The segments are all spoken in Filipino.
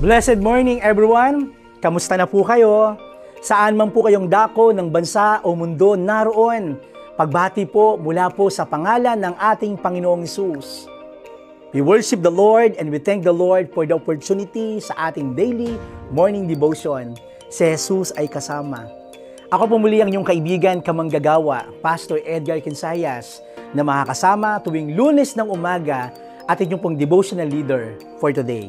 Blessed morning everyone! Kamusta na po kayo? Saan man po kayong dako ng bansa o mundo naroon, pagbati po mula po sa pangalan ng ating Panginoong Hesus. We worship the Lord and we thank the Lord for the opportunity sa ating daily morning devotion. Si Jesus ay kasama. Ako po muli ang inyong kaibigan, kamanggagawa, Pastor Edgar Quinsayas, na makakasama tuwing Lunes ng umaga at inyong pong devotional leader for today.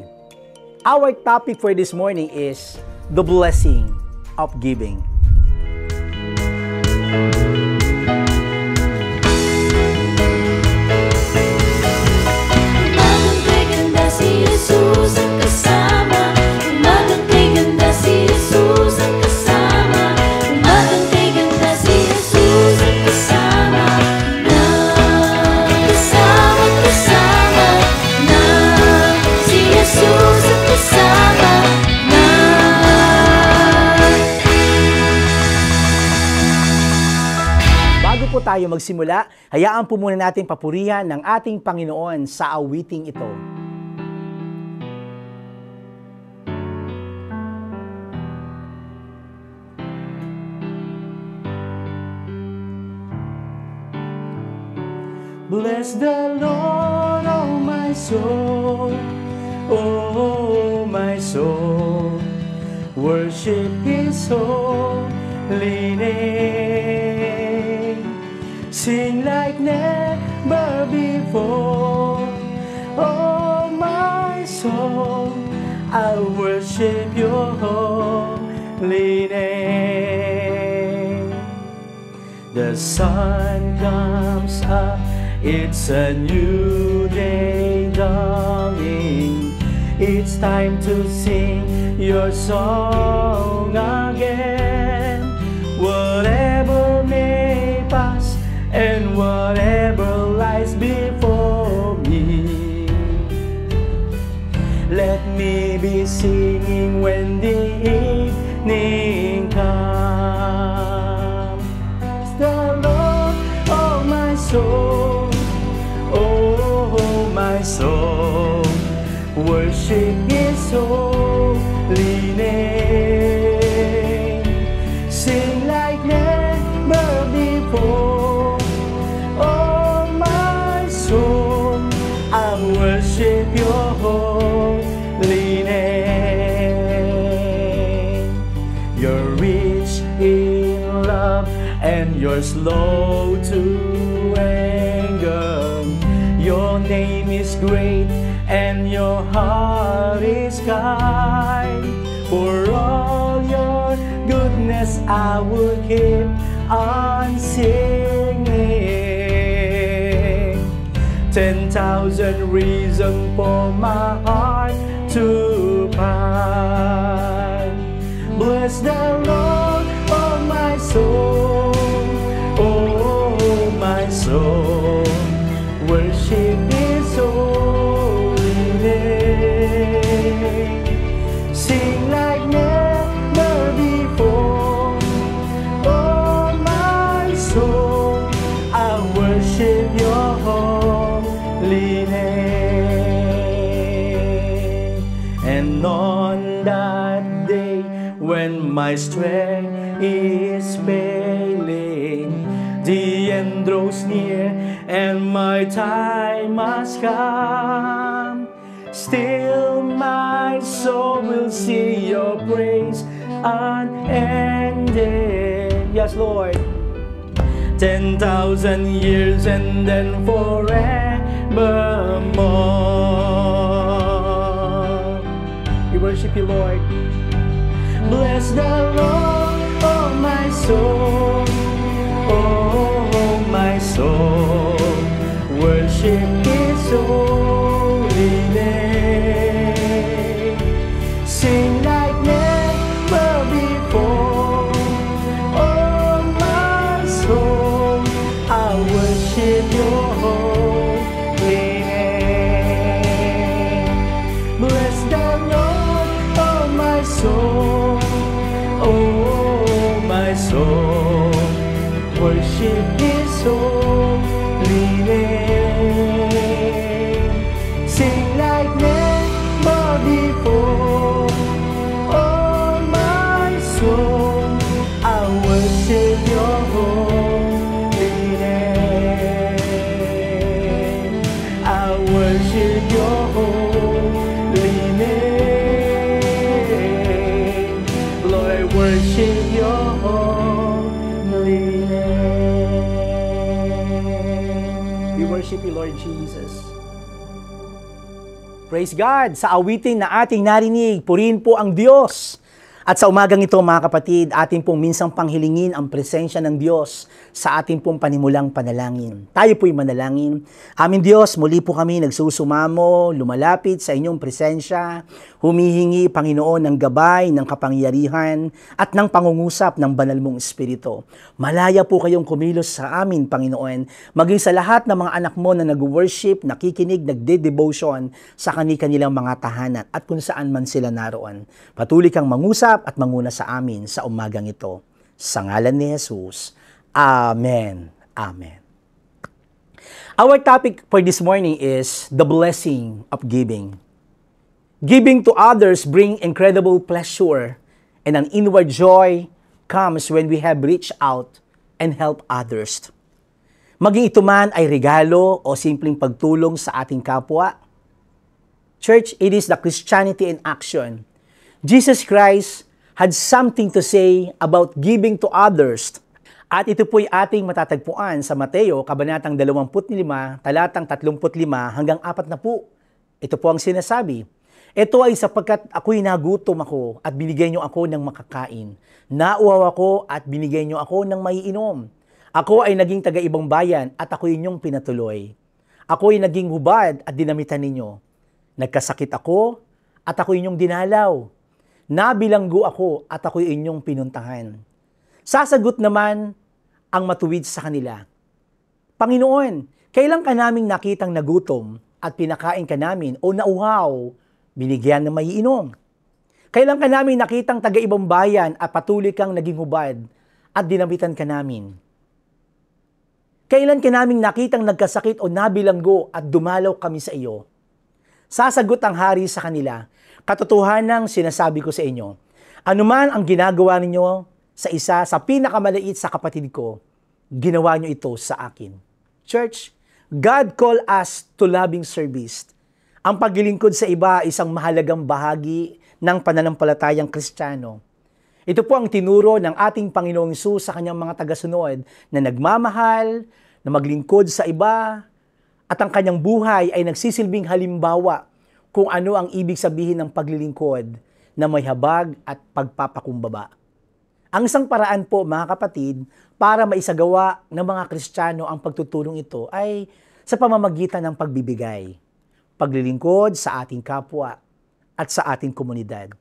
Our topic for this morning is the blessing of giving. Umagang kay ganda si Jesus ang kasama. Umagang kay ganda si Jesus ang kasama. Umagang kay ganda si Jesus ang kasama. Kasama na si Jesus ang kasama na. Bago po tayo magsimula, hayaan po muna natin papurihan ng ating Panginoon sa awiting ito. Bless the Lord, oh my soul, oh my soul, worship His holy name. Sing like never before, oh my soul, I worship Your holy name. The sun comes up, it's a new day dawning. It's time to sing your song again. Whatever may pass and whatever lies before me, let me be singing when the evening comes. The Lord, oh my soul, oh my soul, worship His holy name. Sing like never before, oh my soul, I worship Your holy name. You're rich in love and You're slow to anger. Your name is great and Your heart is kind. For all Your goodness I will keep on singing. 10,000 reasons for my heart to find. Bless the Lord, oh my soul, oh my soul, worship His holy name. Sing like never before, oh my soul, I worship Your holy name. And on that day when my strength is failing, the end draws near and my time has come, still my soul will sing Your praise unending. Yes, Lord. 10,000 years and then forevermore. We worship You, Lord. Bless the Lord, oh my soul, oh my soul, worship His holy name. Sing like never before, oh my soul, I worship Your holy name. Bless the Lord, oh my soul, oh my soul, worship His holy name. Sing like never before, worship you, Lord Jesus. Praise God! Sa awitin na ating narinig, purihin po ang Diyos. At sa umagang ito, mga kapatid, atin pong minsang panghilingin ang presensya ng Diyos sa ating pong panimulang panalangin. Tayo po'y manalangin. Aming Diyos, muli po kami nagsusumamo, lumalapit sa inyong presensya, humihingi, Panginoon, ng gabay, ng kapangyarihan, at ng pangungusap ng banal mong Espiritu. Malaya po kayong kumilos sa amin, Panginoon, maging sa lahat ng mga anak mo na nag-worship, nakikinig, nagde-devotion sa kanilang mga tahanan at kung saan man sila naroon. Patuloy kang mangusap at manguna sa amin sa umagang ito. Sa ngalan ni Jesus. Amen. Amen. Our topic for this morning is the blessing of giving. Giving to others bring incredible pleasure, and an inward joy comes when we have reached out and help others. Maging ito man ay regalo o simpleng pagtulong sa ating kapwa. Church, it is the Christianity in action. Jesus Christ had something to say about giving to others. At ito po'y ating matatagpuan sa Mateo, Kabanatang 25, talatang 35 hanggang 40. Ito po ang sinasabi. Ito ay sapagkat ako'y nagutom ako at binigay niyo ako ng makakain. Nauhaw ako at binigay niyo ako ng maiinom. Ako ay naging taga-ibang bayan at ako'y inyong pinatuloy. Ako'y naging hubad at dinamitan ninyo. Nagkasakit ako at ako'y inyong dinalaw. Nabilanggo ako at ako'y inyong pinuntahan. Sasagot naman ang matuwid sa kanila, Panginoon, kailan ka naming nakitang nagutom at pinakain ka namin o nauhaw, binigyan ng maiinom? Kailan ka naming nakitang taga-ibang bayan at patuloy kang naging hubad at dinamitan ka namin? Kailan ka naming nakitang nagkasakit o nabilanggo at dumalaw kami sa iyo? Sasagot ang hari sa kanila, katotohanang sinasabi ko sa inyo, anuman ang ginagawa ninyo sa isa sa pinakamaliit sa kapatid ko, ginawa nyo ito sa akin. Church, God call us to loving service. Ang paglilingkod sa iba ay isang mahalagang bahagi ng pananampalatayang Kristiyano. Ito po ang tinuro ng ating Panginoong Hesus sa kanyang mga tagasunod na nagmamahal, na maglingkod sa iba, at ang kanyang buhay ay nagsisilbing halimbawa kung ano ang ibig sabihin ng paglilingkod na may habag at pagpapakumbaba. Ang isang paraan po, mga kapatid, para maisagawa ng mga Kristiyano ang pagtutulong ito ay sa pamamagitan ng pagbibigay, paglilingkod sa ating kapwa at sa ating komunidad.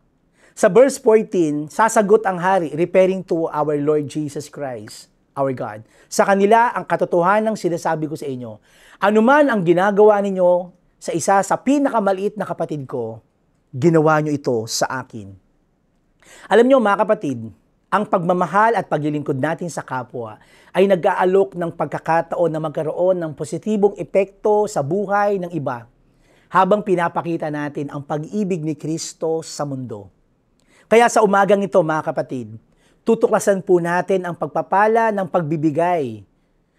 Sa verse 14, sasagot ang hari, referring to our Lord Jesus Christ, our God. Sa kanila, ang katotohanan sinasabi ko sa inyo, anuman ang ginagawa ninyo sa isa sa pinakamaliit na kapatid ko, ginawa nyo ito sa akin. Alam nyo, mga kapatid, ang pagmamahal at paglilingkod natin sa kapwa ay nag-aalok ng pagkakataon na magkaroon ng positibong epekto sa buhay ng iba habang pinapakita natin ang pag-ibig ni Kristo sa mundo. Kaya sa umagang ito, mga kapatid, tutuklasan po natin ang pagpapala ng pagbibigay.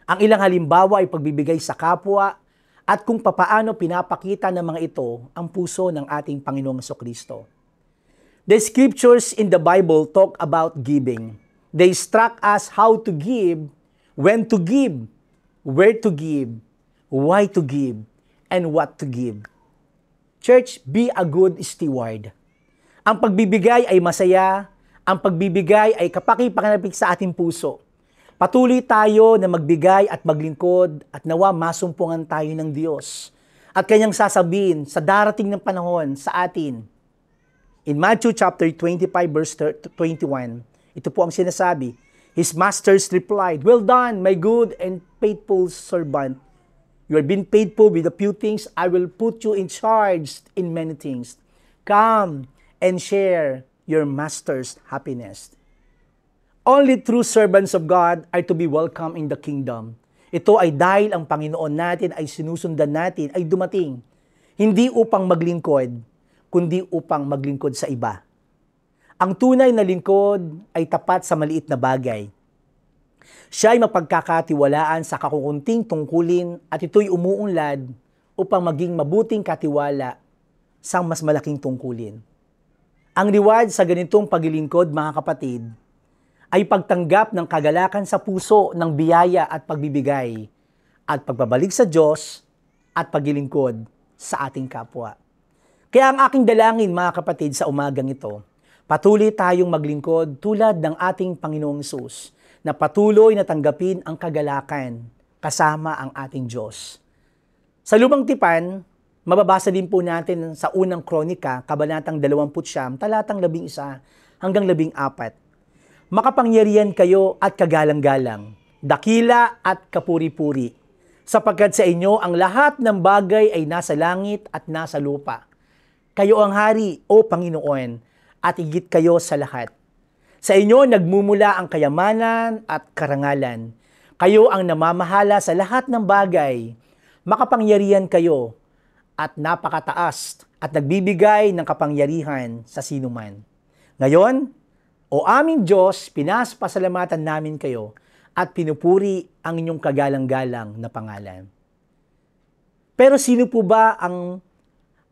Ang ilang halimbawa ay pagbibigay sa kapwa at kung papaano pinapakita ng mga ito ang puso ng ating Panginoong Jesucristo. The scriptures in the Bible talk about giving. They instruct us how to give, when to give, where to give, why to give, and what to give. Church, be a good steward. Ang pagbibigay ay masaya, ang pagbibigay ay kapaki-pakinabig sa ating puso. Patuloy tayo na magbigay at maglingkod at nawa masumpungan tayo ng Diyos. At kanyang sasabihin sa darating ng panahon sa atin. In Matthew chapter 25 verse 21, ito po ang sinasabi, His masters replied, Well done, my good and faithful servant. You have been faithful with a few things, I will put you in charge in many things. Come and share your master's happiness. Only true servants of God are to be welcome in the kingdom. Ito ay dahil ang Panginoon natin ay sinusundan natin, ay dumating. Hindi upang maglingkod, kundi upang maglingkod sa iba. Ang tunay na lingkod ay tapat sa maliit na bagay. Siya ay mapagkakatiwalaan sa kakukunting tungkulin at ito'y umuunlad upang maging mabuting katiwala sa mas malaking tungkulin. Ang reward sa ganitong paglilingkod, mga kapatid, ay pagtanggap ng kagalakan sa puso ng biyaya at pagbibigay at pagbabalik sa Diyos at paglilingkod sa ating kapwa. Kaya ang aking dalangin, mga kapatid, sa umagang ito, patuloy tayong maglingkod tulad ng ating Panginoong Hesus na patuloy na tanggapin ang kagalakan kasama ang ating Diyos. Sa Lumang Tipan, mababasa din po natin sa unang Kronika, Kabanatang 29, talatang 11 hanggang 14. Makapangyarihan kayo at kagalang-galang, dakila at kapuri-puri, sapagkat sa inyo ang lahat ng bagay ay nasa langit at nasa lupa. Kayo ang hari, o Panginoon, at higit kayo sa lahat. Sa inyo nagmumula ang kayamanan at karangalan. Kayo ang namamahala sa lahat ng bagay. Makapangyarihan kayo at napakataas at nagbibigay ng kapangyarihan sa sinuman. Ngayon, o aming Diyos, pinasapasalamatan namin kayo at pinupuri ang inyong kagalang-galang na pangalan. Pero sino po ba ang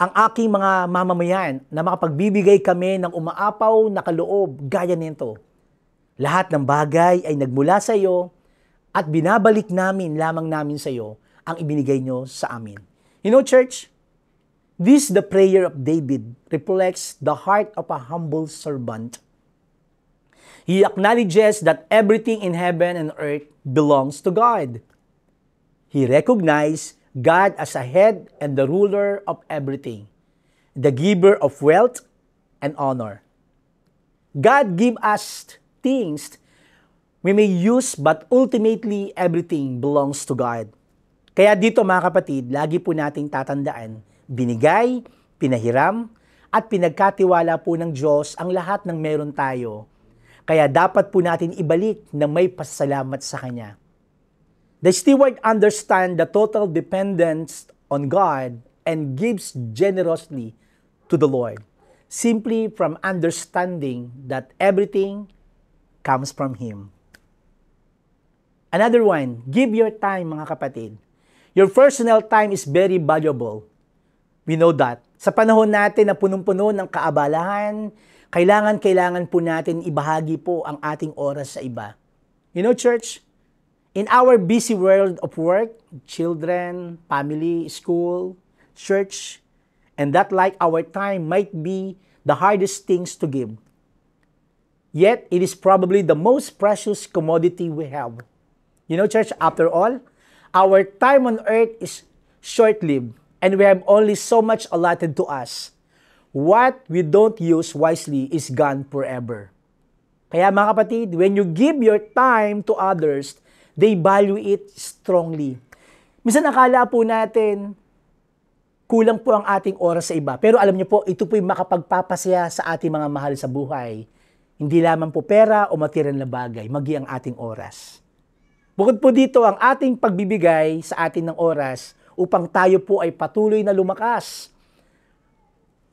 aking mga mamamayan na makapagbibigay kami ng umaapaw na kaloob gaya nito? Lahat ng bagay ay nagmula sa iyo at binabalik lamang namin sa iyo ang ibinigay nyo sa amin. You know, church, this the prayer of David reflects the heart of a humble servant. He acknowledges that everything in heaven and earth belongs to God. He recognized God as a head and the ruler of everything, the giver of wealth and honor. God give us things we may use, but ultimately everything belongs to God. Kaya dito, mga kapatid, lagi po nating tatandaan, binigay, pinahiram, at pinagkatiwala po ng Diyos ang lahat ng meron tayo. Kaya dapat po natin ibalik na may pasasalamat sa Kanya. The steward understands the total dependence on God and gives generously to the Lord, simply from understanding that everything comes from Him. Another one, give your time, mga kapatid. Your personal time is very valuable. We know that. Sa panahon natin na punong-puno ng kaabalahan, kailangan po natin ibahagi po ang ating oras sa iba. You know, church, in our busy world of work, children, family, school, church, and that like our time might be the hardest things to give. Yet, it is probably the most precious commodity we have. You know, church, after all, our time on earth is short-lived and we have only so much allotted to us. What we don't use wisely is gone forever. Kaya mga kapatid, when you give your time to others, they value it strongly. Minsan akala po natin, kulang po ang ating oras sa iba. Pero alam niyo po, ito po yung makapagpapasaya sa ating mga mahal sa buhay. Hindi lamang po pera o material na bagay, magi ang ating oras. Bukod po dito, ang ating pagbibigay sa atin ng oras upang tayo po ay patuloy na lumakas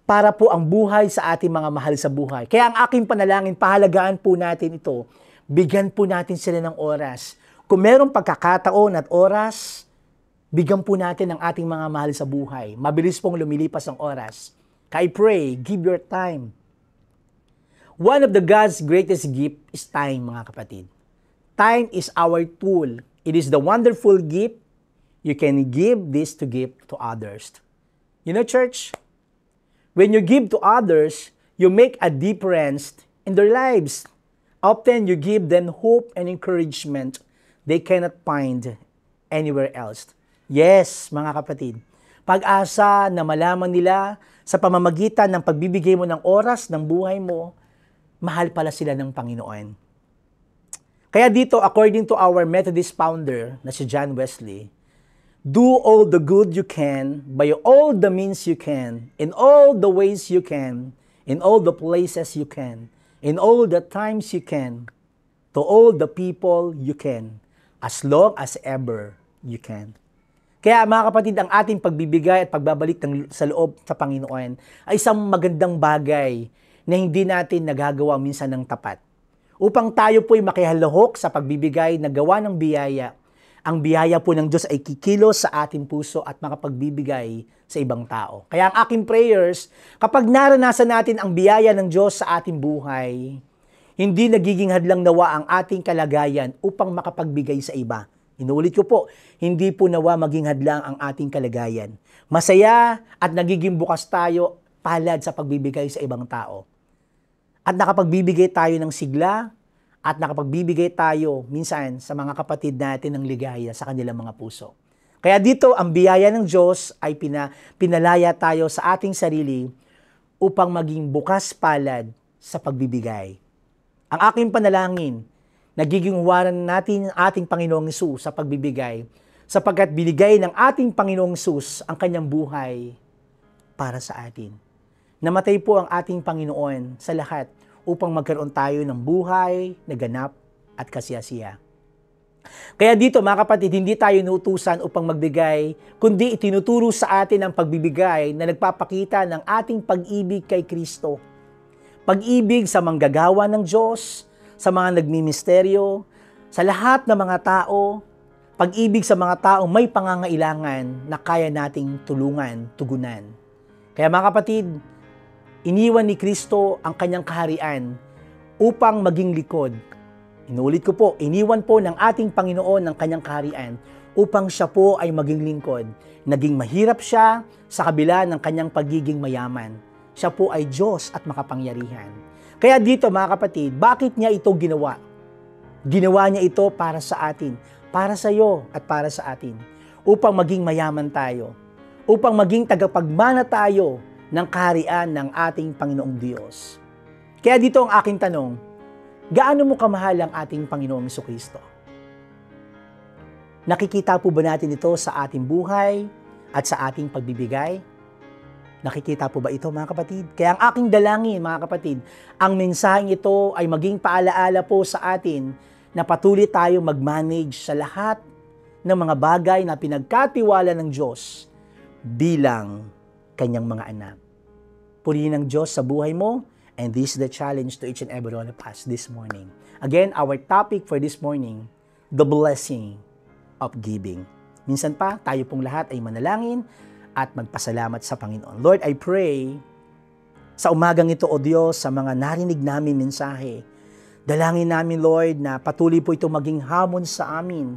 para po ang buhay sa ating mga mahal sa buhay. Kaya ang aking panalangin, pahalagaan po natin ito. Bigyan po natin sila ng oras. Kung merong pagkakataon at oras, bigyan po natin ang ating mga mahal sa buhay. Mabilis pong lumilipas ang oras. Kaya I pray, give your time. One of the God's greatest gift is time, mga kapatid. Time is our tool. It is the wonderful gift. You can give this to give to others. You know, church, when you give to others, you make a difference in their lives. Often you give them hope and encouragement they cannot find anywhere else. Yes, mga kapatid, pag-asa na malaman nila sa pamamagitan ng pagbibigay mo ng oras ng buhay mo, mahal pala sila ng Panginoon. Kaya dito, according to our Methodist founder na si John Wesley, do all the good you can, by all the means you can, in all the ways you can, in all the places you can, in all the times you can, to all the people you can, as long as ever you can. Kaya mga kapatid, ang ating pagbibigay at pagbabalik sa loob sa Panginoon ay isang magandang bagay na hindi natin nagagawa minsan ng tapat. Upang tayo po'y makihalahok sa pagbibigay na gawa ng biyaya, ang biyaya po ng Diyos ay kikilos sa ating puso at makapagbibigay sa ibang tao. Kaya ang aking prayers, kapag naranasan natin ang biyaya ng Diyos sa ating buhay, hindi nagiging hadlang nawa ang ating kalagayan upang makapagbigay sa iba. Inuulit ko po, hindi po nawa maging hadlang ang ating kalagayan. Masaya at nagiging bukas tayo palad sa pagbibigay sa ibang tao. At nakapagbibigay tayo ng sigla at nakapagbibigay tayo minsan sa mga kapatid natin ng ligaya sa kanilang mga puso. Kaya dito, ang biyaya ng Diyos ay pinalaya tayo sa ating sarili upang maging bukas palad sa pagbibigay. Ang aking panalangin, nagiging huwaran natin ang ating Panginoong Hesus sa pagbibigay sapagkat binigay ng ating Panginoong Hesus ang kanyang buhay para sa atin. Namatay po ang ating Panginoon sa lahat upang magkaroon tayo ng buhay na ganap at kasiyasiya. Kaya dito mga kapatid, hindi tayo inuutusan upang magbigay, kundi itinuturo sa atin ang pagbibigay na nagpapakita ng ating pag-ibig kay Kristo. Pag-ibig sa manggagawa ng Diyos, sa mga nagmimisteryo, sa lahat ng mga tao, pag-ibig sa mga taong may pangangailangan na kaya nating tulungan, tugunan. Kaya mga kapatid, iniwan ni Kristo ang kanyang kaharian upang maging likod. Inuulit ko po, iniwan po ng ating Panginoon ang kanyang kaharian upang siya po ay maging lingkod. Naging mahirap siya sa kabila ng kanyang pagiging mayaman. Siya po ay Diyos at makapangyarihan. Kaya dito mga kapatid, bakit niya ito ginawa? Ginawa niya ito para sa atin, para sa iyo at para sa atin. Upang maging mayaman tayo. Upang maging tagapagmana tayo ng kaharian ng ating Panginoong Diyos. Kaya dito ang aking tanong, gaano mo kamahal ang ating Panginoong Jesucristo? Nakikita po ba natin ito sa ating buhay at sa ating pagbibigay? Nakikita po ba ito mga kapatid? Kaya ang aking dalangin mga kapatid, ang mensaheng ito ay maging paalaala po sa atin na patuloy tayong mag-manage sa lahat ng mga bagay na pinagkatiwala ng Diyos bilang kanyang mga anak. Purihin ng Diyos sa buhay mo. And this is the challenge to each and every one of us this morning. Again, our topic for this morning, the blessing of giving. Minsan pa, tayo pong lahat ay manalangin at magpasalamat sa Panginoon. Lord, I pray sa umagang ito, O Diyos, sa mga narinig namin mensahe. Dalangin namin, Lord, na patuloy po ito maging hamon sa amin.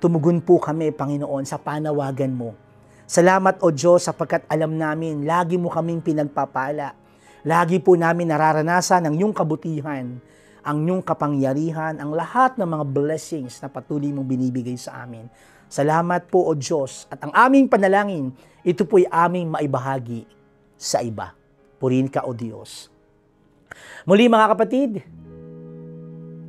Tumugon po kami, Panginoon, sa panawagan mo. Salamat, O Diyos, sapagkat alam namin, lagi mo kaming pinagpapala. Lagi po namin nararanasan ang iyong kabutihan, ang iyong kapangyarihan, ang lahat ng mga blessings na patuloy mong binibigay sa amin. Salamat po, O Diyos, at ang aming panalangin, ito po'y aming maibahagi sa iba. Purihin ka, O Diyos. Muli mga kapatid,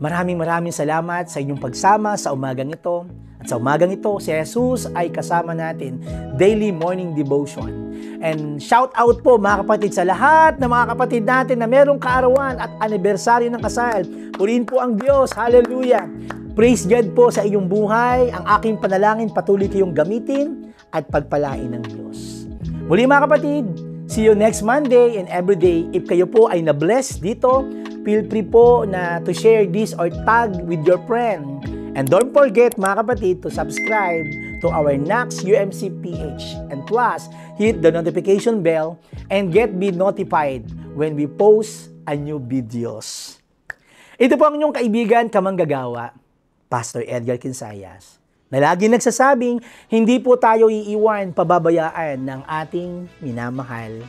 maraming salamat sa inyong pagsama sa umagang ito. At sa umagang ito, si Jesus ay kasama natin, daily morning devotion. And shout out po mga kapatid sa lahat ng mga kapatid natin na merong kaarawan at anibersaryo ng kasal. Purihin po ang Diyos. Hallelujah. Praise God po sa iyong buhay. Ang aking panalangin, patuloy kayong gamitin at pagpalain ng Diyos. Muli mga kapatid, see you next Monday and every day. If kayo po ay na-bless dito, feel free po na to share this or tag with your friend. And don't forget mga kapatid to subscribe to our Nax UMC PH. And plus, hit the notification bell and be notified when we post a new videos. Ito po ang inyong kaibigan, kamanggagawa, Pastor Edgar Quinsayas, na lagi nagsasabing, hindi po tayo iiwan, pababayaan ng ating minamahal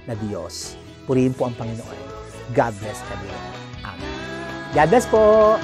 na Diyos. Purihin po ang Panginoon. God bless everyone. Amen. God bless po!